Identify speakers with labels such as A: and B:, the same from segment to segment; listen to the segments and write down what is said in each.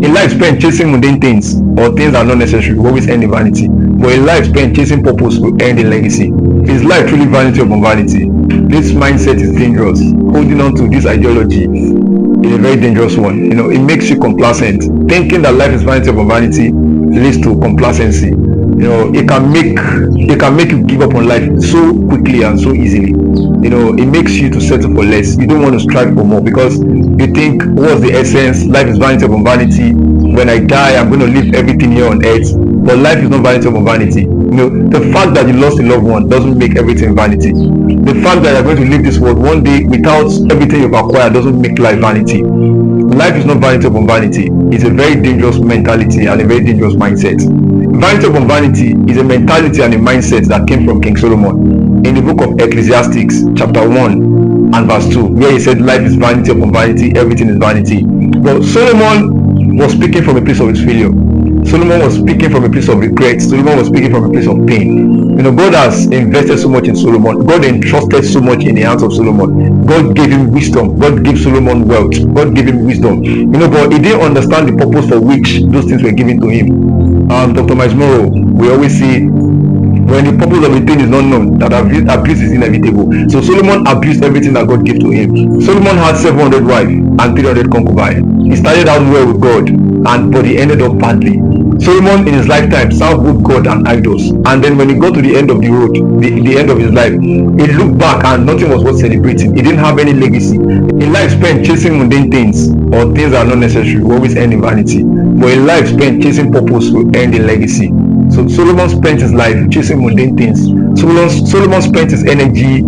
A: A life spent chasing mundane things or things that are not necessary will always end in vanity. But a life spent chasing purpose will end in legacy. Is life truly vanity upon vanity? This mindset is dangerous. Holding on to this ideology is a very dangerous one. It makes you complacent. Thinking that life is vanity upon vanity leads to complacency. It can make you give up on life so quickly and so easily. It makes you to settle for less. You don't want to strive for more because you think, what's the essence? Life is vanity upon vanity. When I die, I'm going to leave everything here on earth. But life is not vanity upon vanity. The fact that you lost a loved one doesn't make everything vanity. The fact that you're going to leave this world one day without everything you've acquired doesn't make life vanity. Life is not vanity upon vanity. It's a very dangerous mentality and a very dangerous mindset. Vanity upon vanity is a mentality and a mindset that came from King Solomon in the book of Ecclesiastes chapter 1 and verse 2, where he said life is vanity upon vanity, everything is vanity. But Solomon was speaking from a place of his failure. Solomon was speaking from a place of regret. Solomon was speaking from a place of pain. God has invested so much in Solomon. God entrusted so much in the hands of Solomon. God gave him wisdom. God gave Solomon wealth. God gave him wisdom. But he didn't understand the purpose for which those things were given to him. Dr. Mbanasor, we always say, when the purpose of a thing is not known, that abuse is inevitable. So Solomon abused everything that God gave to him. Solomon had 700 wives and 300 concubines. He started out well with God, but he ended up badly. Solomon in his lifetime served both God and idols, and then when he got to the end of the road, the end of his life, he looked back and nothing was worth celebrating. He didn't have any legacy. A life spent chasing mundane things or things that are not necessary will always end in vanity, but a life spent chasing purpose will end in legacy. So Solomon spent his life chasing mundane things. Solomon spent his energy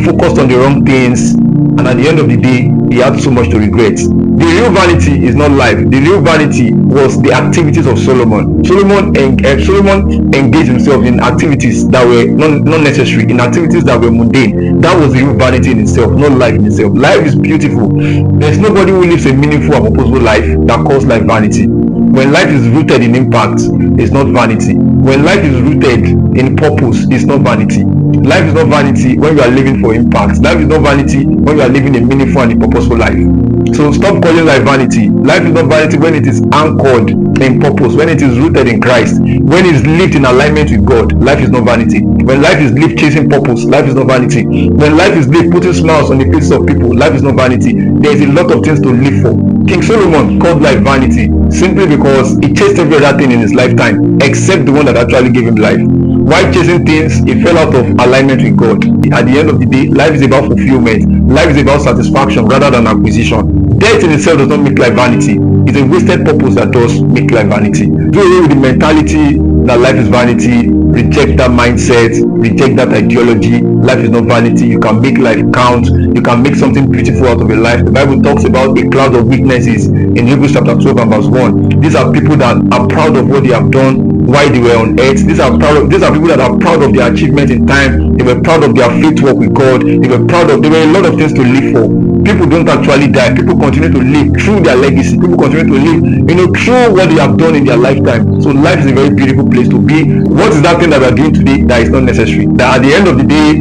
A: focused on the wrong things, and at the end of the day he had so much to regret. The real vanity is not life. The real vanity was the activities of Solomon. Solomon engaged himself in activities that were not necessary, in activities that were mundane. That was the real vanity in itself, not life in itself. Life is beautiful. There's nobody who lives a meaningful and purposeful life that calls life vanity. When life is rooted in impact, it's not vanity. When life is rooted in purpose, it's not vanity. Life is not vanity when you are living for impact. Life is not vanity when you are living a meaningful and a purposeful life. So stop calling life vanity. Life is not vanity when it is anchored in purpose, when it is rooted in Christ, when it is lived in alignment with God. Life is not vanity. When life is lived chasing purpose, life is not vanity. When life is lived putting smiles on the faces of people, life is not vanity. There is a lot of things to live for. King Solomon called life vanity simply because he chased every other thing in his lifetime except the one that actually gave him life. While chasing things, he fell out of alignment with God. At the end of the day, life is about fulfillment. Life is about satisfaction rather than acquisition. Death in itself does not make life vanity. It's a wasted purpose that does make life vanity. Do away with the mentality that life is vanity. Reject that mindset. Reject that ideology. Life is not vanity. You can make life count. You can make something beautiful out of your life. The Bible talks about a cloud of witnesses in Hebrews chapter 12 and verse 1. These are people that are proud of what they have done while they were on earth. These are people that are proud of their achievement in time. They were proud of their faith work with God. There were a lot of things to live for. People don't actually die. People continue to live through their legacy. People continue to live, through what they have done in their lifetime. So life is a very beautiful place to be. What is that thing that we are doing today that is not necessary? That at the end of the day,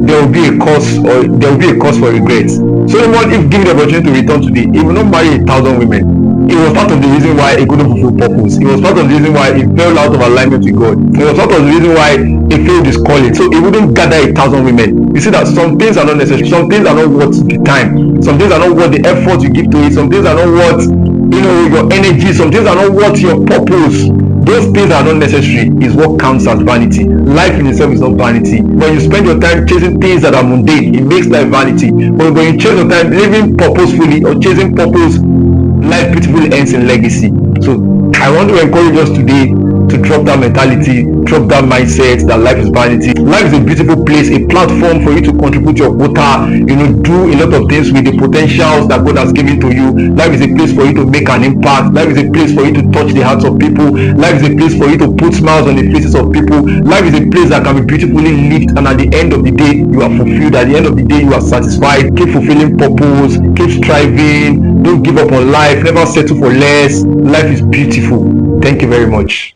A: there will be a cause for regret. Solomon, if given the opportunity to return today, he will not marry 1,000 women. It was part of the reason why he couldn't fulfill purpose. It was part of the reason why he fell out of alignment with God. It was part of the reason why he failed his calling. So he wouldn't gather 1,000 women. You see that some things are not necessary. Some things are not worth the time. Some things are not worth the effort you give to it. Some things are not worth your energy. Some things are not worth your purpose. Those things are not necessary is what counts as vanity. Life in itself is not vanity. When you spend your time chasing things that are mundane, it makes life vanity. But when you chase your time living purposefully or chasing purpose, life beautifully ends in legacy. So I want to encourage us today to drop that mentality, drop that mindset that life is vanity. Life is a beautiful place, a platform for you to contribute your quota, do a lot of things with the potentials that God has given to you. Life is a place for you to make an impact. Life is a place for you to touch the hearts of people. Life is a place for you to put smiles on the faces of people. Life is a place that can be beautifully lived, and at the end of the day you are fulfilled. At the end of the day you are satisfied. Keep fulfilling purpose, keep striving, don't give up on life, never settle for less. Life is beautiful. Thank you very much.